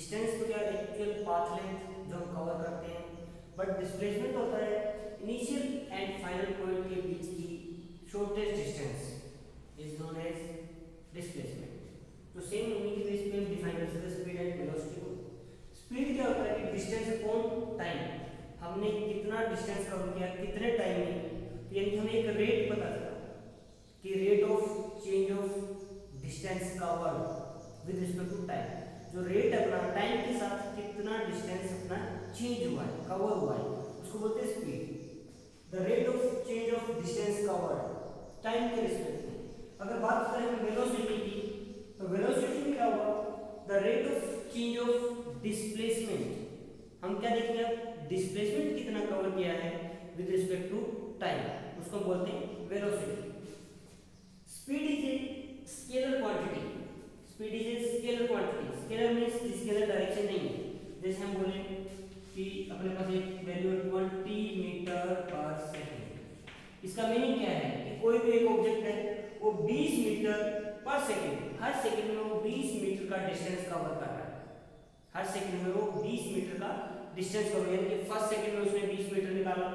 Distance तो क्या actual path length जो हम कवर करते हैं, बट डिस्प्लेसमेंट होता है इनिशियल एंड फाइनल पॉइंट के बीच की shortest distance is known as displacement. तो सेम उन्हीं के बेस पे हम डिफाइन कर सकते हैं स्पीड एंड वेलोसिटी को। स्पीड क्या होता है कि डिस्टेंस अपॉन टाइम, हमने कितना डिस्टेंस कवर किया कितने टाइम में, तो यानी हमें एक रेट पता चला कि rate of change of distance covered with respect to time. जो रेट अपना टाइम के साथ कितना डिस्टेंस अपना चेंज हुआ है, कवर हुआ है, उसको बोलते हैं speed. The rate of change of distance covered time के रिस्पेक्ट में। अगर बात करें हम वेलोसिटी की, तो वेलोसिटी में क्या हुआ, the rate of change of displacement. हम क्या देखेंगे अब, डिस्प्लेसमेंट कितना कवर किया है विद रिस्पेक्ट टू टाइम, उसको बोलते हैं velocity. Speed is a scalar quantity, speed is a scalar quantity. Scalar means scalar direction नहीं है। जैसे हम बोले कि अपने पास एक वैल्यू 20 मीटर पर सेकंड, इसका मीनिंग क्या है कि कोई भी एक ऑब्जेक्ट है वो 20 मीटर पर सेकंड, हर सेकंड में वो 20 मीटर का डिस्टेंस कवर कर रहा है। हर सेकंड में वो 20 मीटर का डिस्टेंस कवर, यानी कि फर्स्ट सेकंड में उसने 20 मीटर निकाला,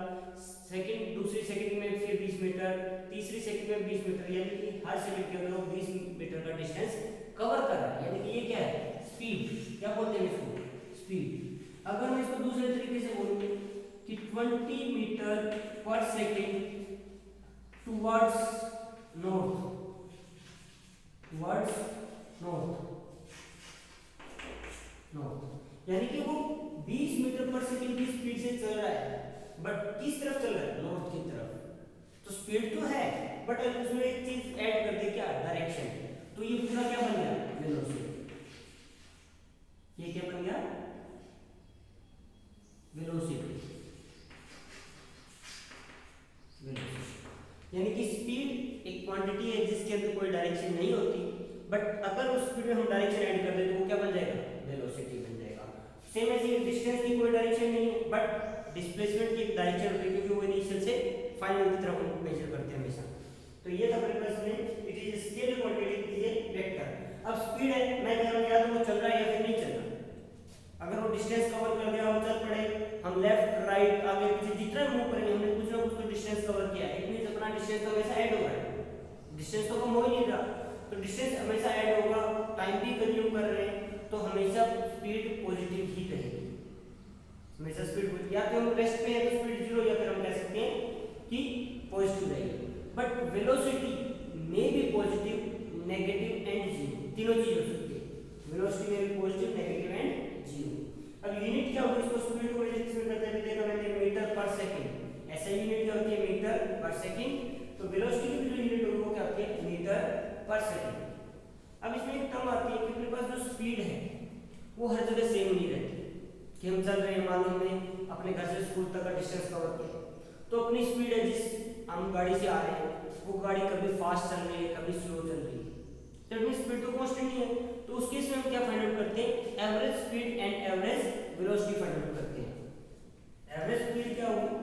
सेकंड दूसरी सेकंड में फिर 20 मीटर, तीसरी सेकंड में 20 मीटर, यानी कि हर सेकंड के अंदर वो 20 मीटर का डिस्टेंस कवर कर रहा है। यानी कि ये क्या है, स्पीड। क्या बोलते हैं इसको, स्पीड। अगर मैं इसको दूसरे तरीके से बोलूं कि 20 मीटर पर second towards north, towards north, north, यानी कि वो 20 मीटर पर सेकंड की स्पीड से चल रहा है, बट किस तरफ चल रहा है, नॉर्थ की तरफ। तो स्पीड तो है, बट उसमें एक चीज ऐड कर दे, क्या, डायरेक्शन। तो ये पूरा क्या बन गया, वेलोसिटी। ये क्या बन गया, वेलोसिटी। यानी कि स्पीड एक क्वांटिटी है जिसके अंदर कोई डायरेक्शन नहीं होती, बट अगर उस स्पीड में हम डायरेक्शन ऐड कर दें तो वो क्या बन जाएगा, वेलोसिटी बन जाएगा। सेम ऐसे डिस्टेंस की कोई डायरेक्शन नहीं है, बट डिस्प्लेसमेंट की डायरेक्शन होती है, क्योंकि वो इनिशियल से फाइनल की तरफ हम मेजर करते हैं हमेशा। तो ये था अपने पास में, it is scalar quantity, it is a vector. अब स्पीड है, मैं कह रहा हूं या तो वो चल रहा है या फिर नहीं चल रहा। अगर वो डिस्टेंस कवर कर दिया, वो चल पड़े, हम लेफ्ट राइट आगे पीछे जितना मूव करेंगे हमने कुछ ना कुछ तो डिस्टेंस कवर किया है। इट मींस अपना डिस्टेंस तो हमेशा ऐड होगा, डिस्टेंस तो कम हो ही नहीं रहा, तो डिस्टेंस हमेशा ऐड होगा, टाइम भी कंज्यूम कर रहे हैं, तो हमेशा स्पीड पॉजिटिव ही रहेगी, हमेशा स्पीड। या तो हम रेस्ट पे है तो स्पीड 0, या फिर हम कह सकते हैं कि पॉजिटिव रहेगी। बट वेलोसिटी में भी पॉजिटिव, नेगेटिव एंड जीरो, तीनों चीज हो सकती है। वेलोसिटी में भी पॉजिटिव, नेगेटिव एंड जीरो। अब यूनिट क्या होगी, इसको स्पीड को इसमें करते हैं, देखा मैंने मीटर पर सेकंड, ऐसा यूनिट क्या होती है, मीटर पर सेकंड। तो वेलोसिटी की जो यूनिट होगी वो क्या होती है, मीटर पर सेकंड। अब इसमें एक टर्म आती है कि अपने पास जो स्पीड है वो हर जगह सेम नहीं रहती। कि हम चल रहे हैं, मान लो हमने अपने घर से स्कूल तक का डिस्टेंस कवर किया, तो अपनी स्पीड है, जिस हम गाड़ी से आ रहे हैं वो गाड़ी कभी फास्ट चल रही है, कभी स्लो चल रही है, तो अपनी स्पीड तो कांस्टेंट नहीं है। तो उस केस में हम क्या फाइंड आउट करते हैं, average speed and average velocity find out करते हैं। एवरेज स्पीड क्या होगी,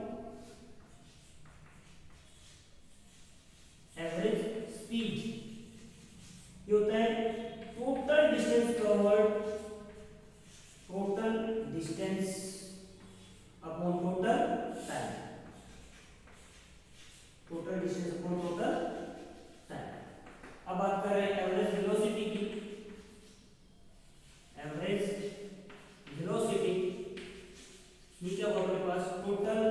एवरेज स्पीड ये होता है total distance covered, total distance upon total time, total distance upon total time. अब बात कर रहे हैं एवरेज वेलोसिटी की। एवरेज वेलोसिटी ये क्या होगा हमारे पास, total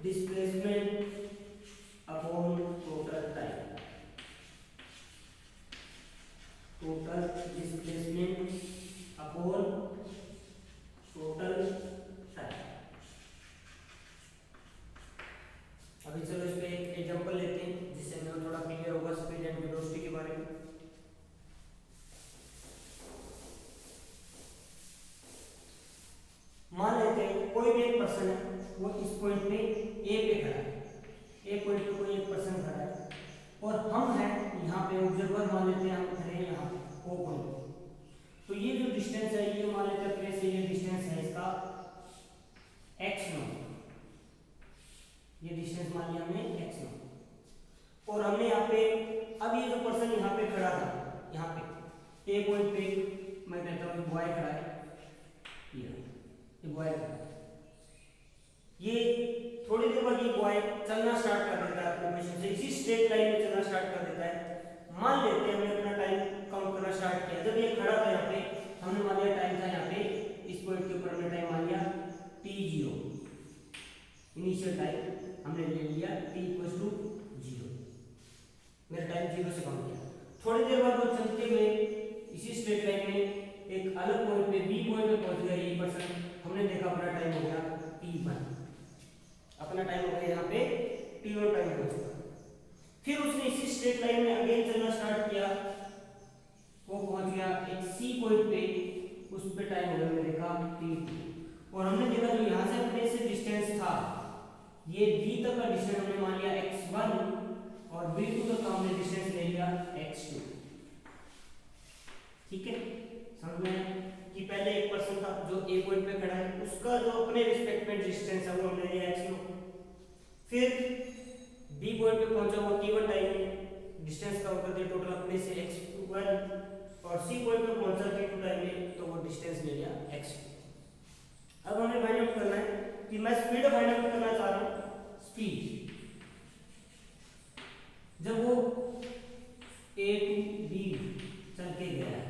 displacement upon total time, total displacement upon total time. अभी चलो इस पे एक एग्जांपल लेते हैं जिससे हमें थोड़ा क्लियर होगा स्पीड एंड वेलोसिटी के बारे में। मान लेते हैं कोई भी एक पर्सन है, वो इस पॉइंट पे ए पे खड़ा है, ए पॉइंट पे कोई एक पर्सन खड़ा है, और हम हैं यहाँ पे ऑब्जर्वर, मान लेते हैं हम खड़े हैं यहाँ ओ पॉइंट। तो ये जो डिस्टेंस है, ये मान लेते हैं प्लेस से ये डिस्टेंस है इसका x नॉट, ये डिस्टेंस मान लिया हमने x नॉट। और हमने यहाँ पे, अब ये जो पर्सन यहाँ पे खड़ा था, यहाँ पे ए पॉइंट पे मैं कहता हूँ बॉय खड़ा है, ये बॉय ये थोड़ी देर बाद ये बॉय चलना स्टार्ट कर देता है अपने पोजीशन से, इसी स्ट्रेट लाइन में चलना स्टार्ट कर देता है। मान लेते हैं हमने अपना टाइम काउंट करना स्टार्ट किया, जब ये खड़ा था यहाँ पे हमने मान लिया टाइम था यहाँ पे, इस पॉइंट के ऊपर हमने टाइम मान लिया t0, इनिशियल टाइम हमने ले लिया t = 0, मेरा टाइम 0 से काउंट किया। थोड़ी देर बाद वो चलते हुए इसी स्ट्रेट लाइन में एक अलग पॉइंट पे बी पॉइंट पे पहुंच गया ये पर्सन, हमने देखा अपना टाइम हो गया t1, अपना टाइम हो गया यहाँ पे t1 टाइम हो चुका। फिर उसने इसी स्ट्रेट लाइन में अगेन चलना स्टार्ट किया, वो पहुंच गया एक सी पॉइंट पे, उस पे टाइम हो गया मैंने देखा t2, और हमने देखा जो यहाँ से अपने से डिस्टेंस था ये b तक का डिस्टेंस हमने मान लिया x1 और b2 तक का हमने डिस्टेंस ले लिया x2। ठीक है, समझ में कि पहले एक पर्सन था जो a पॉइंट पे खड़ा है, उसका जो अपने रिस्पेक्ट में डिस्टेंस है वो हमने लिया x2, फिर b पॉइंट पे पहुंचा वो t1 टाइम में डिस्टेंस कवर कर दिया टोटल अपने से x1, और c पॉइंट पे पहुंचा t2 टाइम में तो वो डिस्टेंस ले लिया x2। अब हमें फाइंड आउट करना है कि मैं स्पीड फाइंड आउट करना चाह रहा हूं। स्पीड जब वो a to b चल के गया है,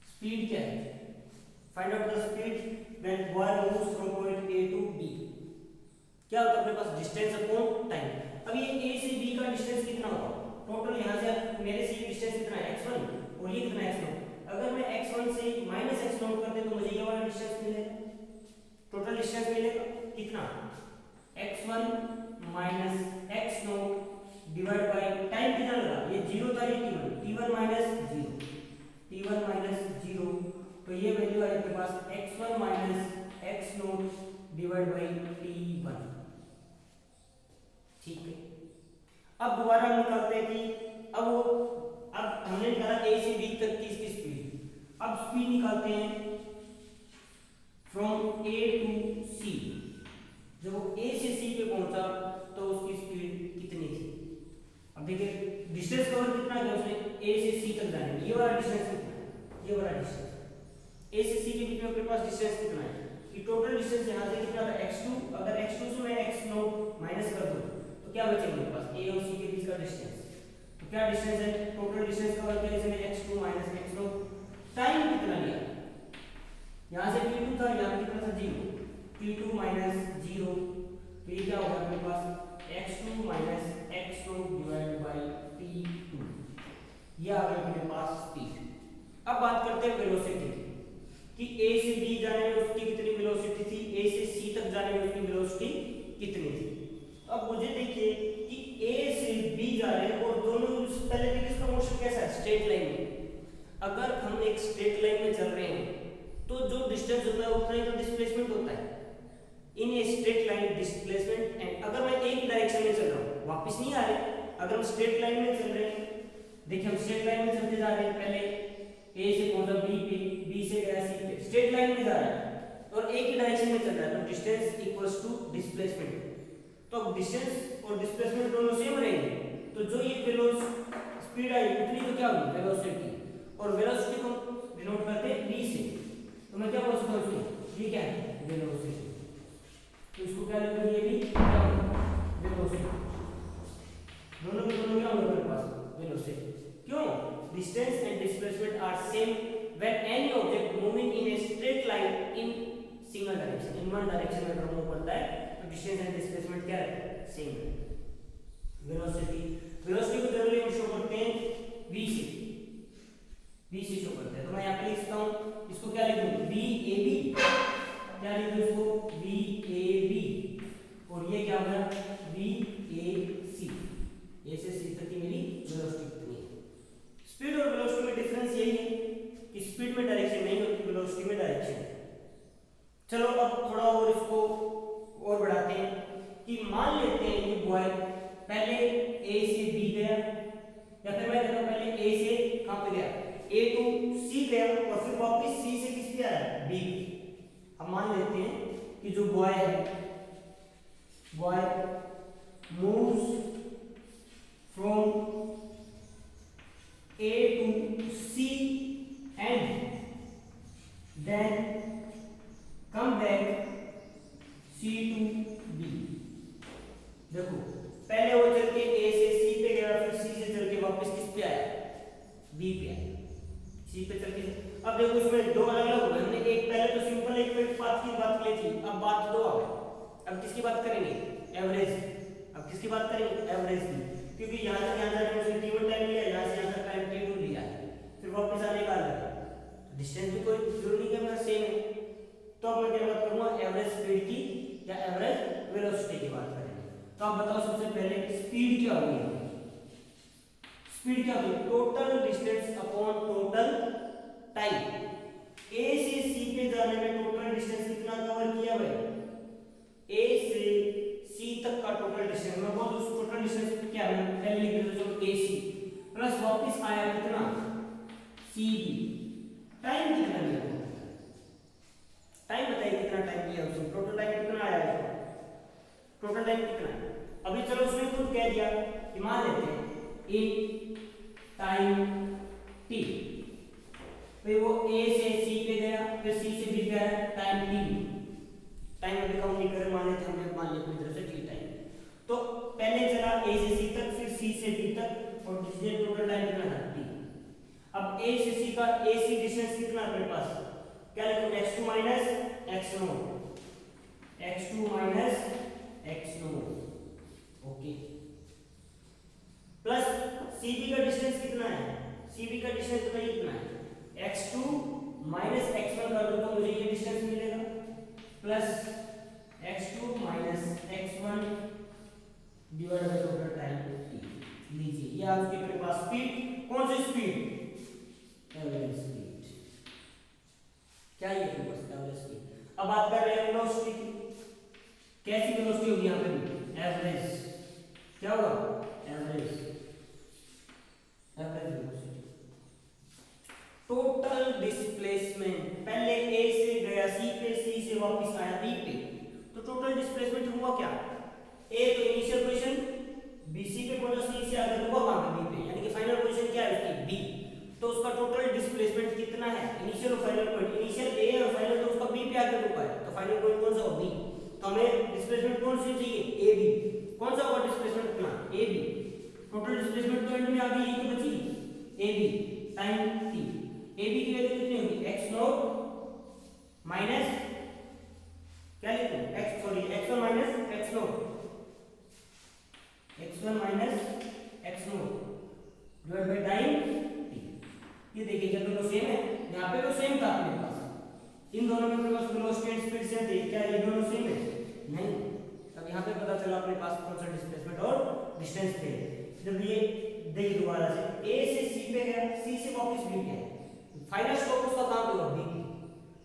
स्पीड क्या है? Find out the speed when boy moves from point a to b। क्या होता है अपने पास डिस्टेंस अपॉन टाइम। अब ये a से b का डिस्टेंस कितना होगा? टोटल यहां से मेरे से डिस्टेंस कितना है x1 और ये कितना है x0। अगर मैं x1 से -x0 कर दे तो मुझे ये वाला डिस्टेंस मिलेगा, टोटल डिस्टेंस मिलेगा कितना x1 - x0 divide by time कितना लगा, ये 0 था, ये t1 - 0 तो ये वैल्यू आई आपके पास x1 - x0 divide bye t1। ठीक है, अब दोबारा हम निकालते हैं कि अब हमने निकाला a से b तक की इसकी स्पीड, अब स्पीड निकालते हैं फ्रॉम a to c। जब वो a से c पे पहुंचा तो उसकी स्पीड कितनी थी? अब देखिए डिस्टेंस कवर कितना है उसने a से c तक जाने में, ये वाला डिस्टेंस कितना है, ये वाला डिस्टेंस a से c के बीच में आपके पास डिस्टेंस कितना है कि टोटल डिस्टेंस यहां से कितना था x2, अगर x2 से मैं x0 माइनस कर दूं तो क्या बचेगा मेरे पास a और c के बीच का डिस्टेंस। तो क्या डिस्टेंस है, टोटल डिस्टेंस कवर किया इसमें x2 - x0। टाइम कितना लिया, यहां से t2 था, यहां पे कितना था 0, t2 - 0 तो ये क्या होगा मेरे पास x2 - x0 divide bye t2, ये आ गया मेरे पास स्पीड। अब बात करते हैं वेलोसिटी कि a से b जाने में उसकी कितनी वेलोसिटी थी, a से c तक जाने में उसकी वेलोसिटी कितनी थी। अब मुझे देखिए कि a से b जा रहे हैं और दोनों पहले देखिए इसका मोशन कैसा है, स्ट्रेट लाइन में। अगर हम एक स्ट्रेट लाइन में चल रहे हैं तो जो डिस्टेंस होता है उतना ही तो डिस्प्लेसमेंट होता है in a straight line displacement. And अगर मैं एक डायरेक्शन में चल रहा हूँ वापस नहीं आ रहे, अगर हम स्ट्रेट लाइन में चल रहे हैं, देखिए हम स्ट्रेट लाइन में चलते जा रहे हैं, पहले a से पहुंचा b पे, b से गया c पे, स्ट्रेट लाइन में जा रहा है और एक ही डायरेक्शन में चल रहा है तो डिस्टेंस इक्वल्स टू डिस्प्लेसमेंट। तो अब डिस्टेंस और डिस्प्लेसमेंट दोनों सेम रहेंगे तो जो ये स्पीड आई उतनी तो क्या होगी वेलोसिटी, और वेलोसिटी को डिनोट करते हैं v से। तो मैं क्या बोल सकता हूं इसमें, ये क्या है वेलोसिटी, तो इसको क्या लिखूंगा, ये भी क्या होगा वेलोसिटी, दोनों के दोनों क्या होंगे मेरे पास वेलोसिटी। क्यों, distance and displacement are same when any object moving in a straight line in single direction, in one direction में अगर मूव करता है तो distance and displacement क्या है, सेम है। वेलोसिटी को जनरली हम शो करते हैं v से शो करते हैं। तो मैं यहाँ पे लिख सकता हूँ, इसको क्या लिखूँ VAB, क्या लिखूँ इसको VAB, और ये क्या होगा VAC, A से C तक की मेरी वेलोसिटी कितनी है। स्पीड और वेलोसिटी में डिफरेंस यही है कि स्पीड में डायरेक्शन नहीं होती, वेलोसिटी में डायरेक्शन है। चलो अब थोड़ा और इसको और बढ़ाते हैं कि मान लेते हैं ये बॉय पहले A से B गया, या फिर मैं कहता हूं पहले A से कहां पे गया, A to C गया और फिर वापस C से किस पे आया, B। अब मान लेते हैं कि जो बॉय है, boy moves from A to C and then अब देखो इसमें दो अलग अलग हो गए, हमने एक पहले तो सिंपल एक मिनट पाथ की बात की थी, अब बात दो आ गई। अब किसकी बात करेंगे? एवरेज। अब किसकी बात करेंगे? एवरेज की, क्योंकि यहाँ तक यहाँ जाने में t1 टाइम लिया, यहाँ से यहाँ तक टाइम t2 लिया है, फिर वापस आने का अलग है, डिस्टेंस भी कोई जरूरी नहीं कि मेरा सेम है। तो अब मैं क्या बात करूँगा? एवरेज स्पीड की या एवरेज वेलोसिटी की बात करेंगे। तो आप बताओ सबसे पहले स्पीड क्या होगी? स्पीड क्या होगी? Total distance upon total time. A से सी पे जाने में टोटल डिस्टेंस कितना कवर किया भाई? ए से सी तक का टोटल डिस्टेंस, मैं बोल उस टोटल डिस्टेंस क्या है, पहले लिख देता हूं ए सी प्लस वापस आया कितना? C B. टाइम कितना लिया? टाइम बताइए कितना टाइम लिया उसने? टोटल टाइम कितना आया है? टोटल टाइम कितना है? अभी चलो उसने खुद कह दिया कि मान लेते हैं इन टाइम टी, फिर वो ए से सी पे गया, फिर सी से बी पे आया, टाइम टी। टाइम अभी काउंट नहीं कर मान लेते हमने, मान लिया अपनी तरफ से टी टाइम। तो पहले चला ए से सी तक, फिर सी से बी तक, और डिस्टेंस टोटल टाइम कितना था? टी। अब ए से सी का ए सी डिस्टेंस कितना अपने पास? क्या लिखो? x2 minus x0, x2 minus x0, okay. Plus cb का डिस्टेंस कितना है? cb का डिस्टेंस बताइए कितना है? x2 माइनस x1 कर दो तो मुझे ये डिस्टेंस मिलेगा, plus x2 minus x1 divide by total time t। लीजिए ये आपके मेरे पास स्पीड, कौन सी स्पीड? Average speed. क्या ये आपके पास एवरेज स्पीड? अब बात कर रहे हैं वेलोसिटी की। कैसी वेलोसिटी होगी यहाँ पे? एवरेज। क्या होगा? Average. Average velocity. Total displacement, पहले ए से गया सी पे, सी से वापस आया बी पे, तो टोटल डिस्प्लेसमेंट हुआ क्या? ए तो इनिशियल पोजीशन बी, सी पे पहुंचा, सी से आगे हुआ कहां पे? बी पे, यानी कि फाइनल पोजीशन क्या है उसकी? बी। तो उसका टोटल डिस्प्लेसमेंट कितना है? इनिशियल और फाइनल पॉइंट, इनिशियल ए और फाइनल तो उसका बी पे आके रुका है, तो फाइनल पॉइंट कौन सा होगा? बी। तो हमें डिस्प्लेसमेंट कौन सी चाहिए? A B. कौन सा होगा डिस्प्लेसमेंट अपना? A B. टोटल डिस्प्लेसमेंट तो एंड में आ गई, ये तो बची A B time T. A B की वैल्यू कितनी होगी? x0 माइनस क्या लिखूं? x1 minus x0, x1 minus x0 divide by time t। ये देखिए क्या दोनों सेम है? यहाँ पे तो सेम था अपने पास, इन दोनों में अपने पास वेलोसिटी एंड स्पीड सेम थे, क्या ये दोनों सेम है? नहीं। अब यहाँ पे पता चला अपने पास कौन सा डिस्प्लेसमेंट और डिस्टेंस थे। जब ये देखिए दोबारा से a से c पे गया, c से वापस b गया, फाइनल स्टॉप उसका कहां पे होगा? b।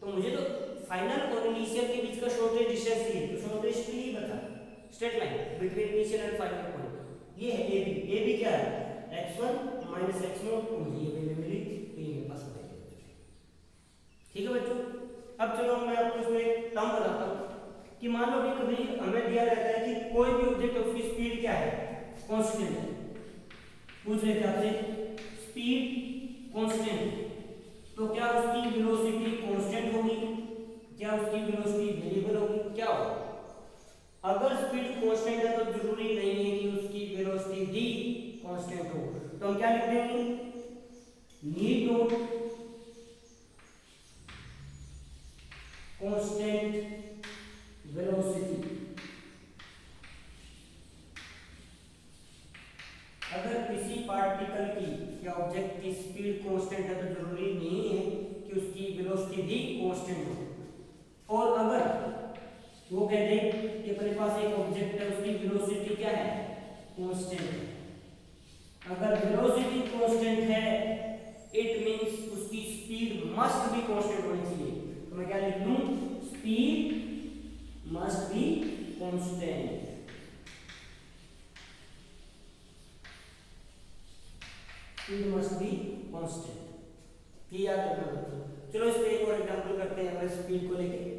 तो मुझे तो फाइनल और इनिशियल के बीच का शॉर्टेस्ट डिस्टेंस चाहिए, तो शॉर्टेस्ट के लिए बता straight line between initial and final point, ये है ab। ab क्या है? x1 माइनस x0, तो मुझे ये वैल्यू मिली, तो ये मेरे पास हो गई। ठीक है बच्चों। अब चलो मैं आपको इसमें एक टर्म बताता हूं कि मान लो कि कभी हमें दिया रहता है कि कोई भी ऑब्जेक्ट है उसकी स्पीड क्या है? कांस्टेंट है। पूछ रहे थे आपसे स्पीड कांस्टेंट, तो क्या उसकी वेलोसिटी कांस्टेंट होगी? क्या उसकी वेलोसिटी वेरिएबल होगी? क्या होगा? अगर स्पीड कांस्टेंट है तो जरूरी नहीं है कि उसकी वेलोसिटी भी कांस्टेंट हो, तो हम क्या लिख देंगे? Need note constant velocity. अगर किसी पार्टिकल की या ऑब्जेक्ट की स्पीड कांस्टेंट है तो जरूरी नहीं है कि उसकी वेलोसिटी भी कांस्टेंट हो। और अगर वो कह दे कि अपने पास एक ऑब्जेक्ट है उसकी वेलोसिटी क्या है? कांस्टेंट है। अगर वेलोसिटी कांस्टेंट है इट मींस उसकी स्पीड मस्ट बी कांस्टेंट होनी चाहिए। तो मैं क्या लिख लूं? Speed must be constant. Speed must be constant, ये याद रखना बच्चों। चलो इस पे एक और एग्जांपल करते हैं हमारे स्पीड को लेके।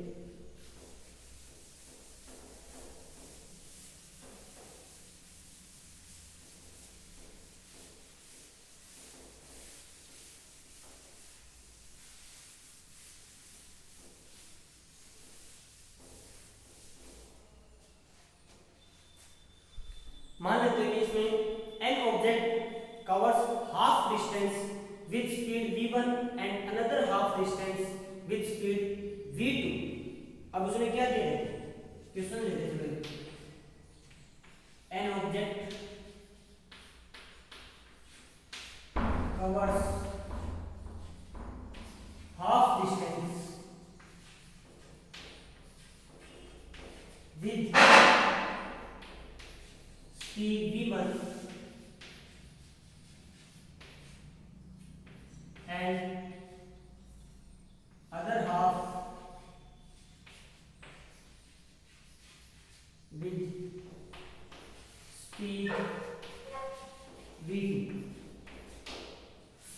मान लेते हैं कि इसमें an object covers half distance with speed v1 and another half distance with speed v2। अब उसने क्या दिया है, क्वेश्चन लेते हैं, an object covers half distance with speed v1 and other half with speed v2।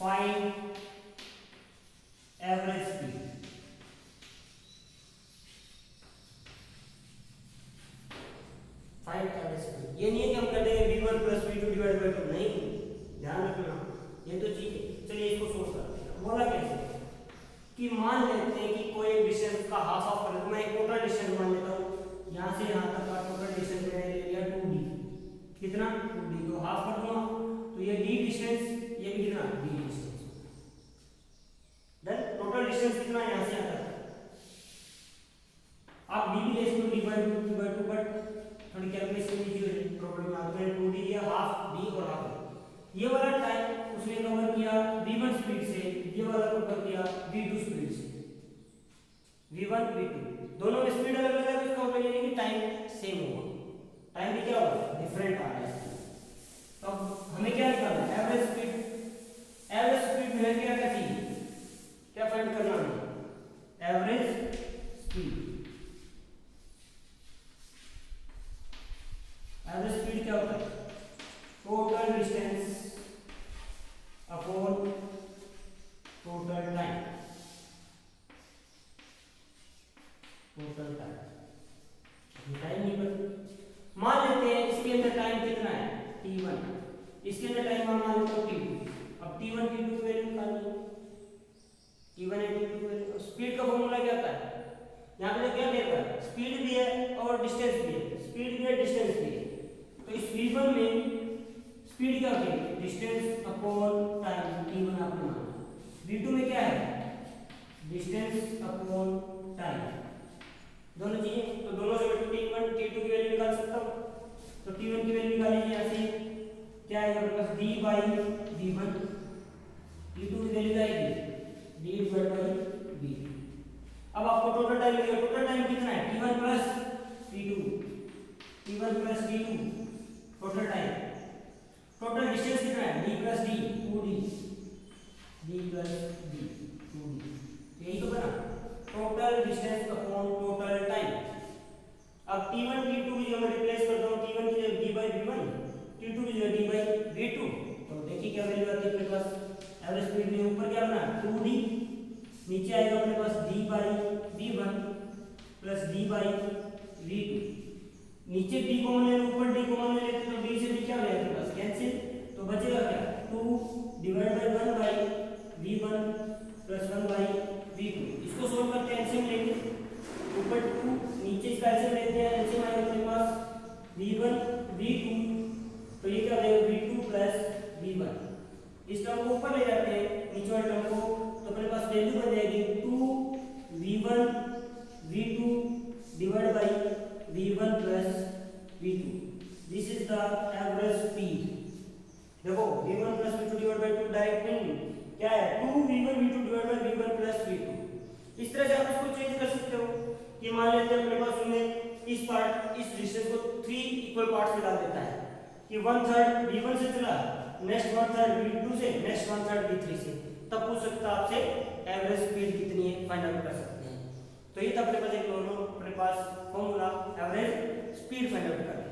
Find average speed। Find average speed, ये नहीं है कि हम कर देंगे v1 plus v2 divide by 2, नहीं, ध्यान रखना ये तो चीज है। चलिए इसको सोल्व करते हैं। बोला कैसे कि मान लेते हैं कि कोई एक डिस्टेंस का हाफ हाफ कर, मैं एक टोटल डिस्टेंस मान लेता हूँ, यहाँ से यहाँ तक का टोटल डिस्टेंस मैंने ले लिया 2d, कितना 2d, तो हाफ कर दूंगा तो ये d डिस्टेंस, ये भी कितना d distance, then total distance कितना है यहाँ से यहाँ तक, आप d भी ले सकते हो d by 2 बट थोड़ी कैलकुलेशन कीजिए, प्रॉब्लम में आपने 2d लिया, हाफ d और हाफ। ये वाला टाइम उसने कवर किया v1 स्पीड से, ये वाला कवर किया v2 स्पीड से, v1 v2 दोनों में स्पीड अलग अलग है, तो इसका मतलब ये नहीं कि टाइम सेम होगा, टाइम भी क्या होगा, डिफरेंट आ रहा है। तो अब हमें क्या निकालना है, एवरेज स्पीड। एवरेज स्पीड में क्या क्या चाहिए, क्या फाइंड करना है, एवरेज स्पीड। एवरेज स्पीड क्या होता है, total distance upon total time, total time, time नहीं पता। मान लेते हैं इसके अंदर टाइम कितना है t1, इसके अंदर टाइम मान लेते हो t2। अब t1 t2 की वैल्यू निकालनी है, t1 और t2 की वैल्यू। स्पीड का फॉर्मूला क्या होता है, यहाँ पे क्या देता है, स्पीड भी है और डिस्टेंस भी है, स्पीड भी है डिस्टेंस भी है। तो इस v1 में स्पीड क्या होती है, डिस्टेंस अपॉन टाइम, t1 आपने माना। v2 में क्या है, डिस्टेंस अपॉन टाइम, दोनों चीजें, तो दोनों से मैं t1 t2 की वैल्यू निकाल सकता हूँ। तो t1 की वैल्यू निकालेंगे यहाँ से, क्या आएगा अपने पास, d by v1, t2 की वैल्यू क्या आएगी, d divided by v। अब आपको टोटल टाइम मिलेगा, टोटल टाइम कितना है, t1 plus t2, t1 plus t2 total time. Total distance कितना है, d plus d 2d, d plus d 2d, यही तो बना total distance upon total time. अब t1 t2 की जगह मैं रिप्लेस करता हूँ, t1 की जगह d by v1, t2 की जगह d by v2, तो देखिए क्या वैल्यू आती है अपने पास। एवरेज स्पीड में ऊपर क्या बना 2d, नीचे आएगा अपने पास d by v1 plus d by v2। नीचे d कॉमन ले, ऊपर d कॉमन ले लेते तो d से d क्या हो जाएगा अपने पास, कैंसिल, तो बचेगा क्या 2 divide by 1 by v1 plus 1 by v2। इसको सोल्व करते हैं, एलसीएम लेंगे, ऊपर 2 नीचे इसका एलसीएम लेते हैं, एलसीएम आएगा अपने पास v1 v2, तो ये क्या हो जाएगा v2 प्लस v1। इस टर्म को ऊपर ले जाते हैं, नीचे वाले टर्म को, तो अपने पास वैल्यू बन जाएगी 2 v1 v2 divide by v1 plus v2। This is the average speed. देखो v1 plus v2 divide by 2 direct नहीं, क्या है 2 v1 v2 divide by v1 plus v2। इस तरह से आप इसको चेंज कर सकते हो कि मान लेते हैं अपने पास उन्हें इस पार्ट, इस डिस्टेंस को 3 इक्वल पार्ट्स में डाल देता है कि 1/3 v1 से चला, नेक्स्ट 1/3 v2 से, नेक्स्ट 1/3 v3 से, तब पूछ सकता है आपसे एवरेज स्पीड कितनी है, फाइंड आउट कर सकते हैं। तो ये था अपने पास एक नॉर्मल अपने पास formula average speed find out करने।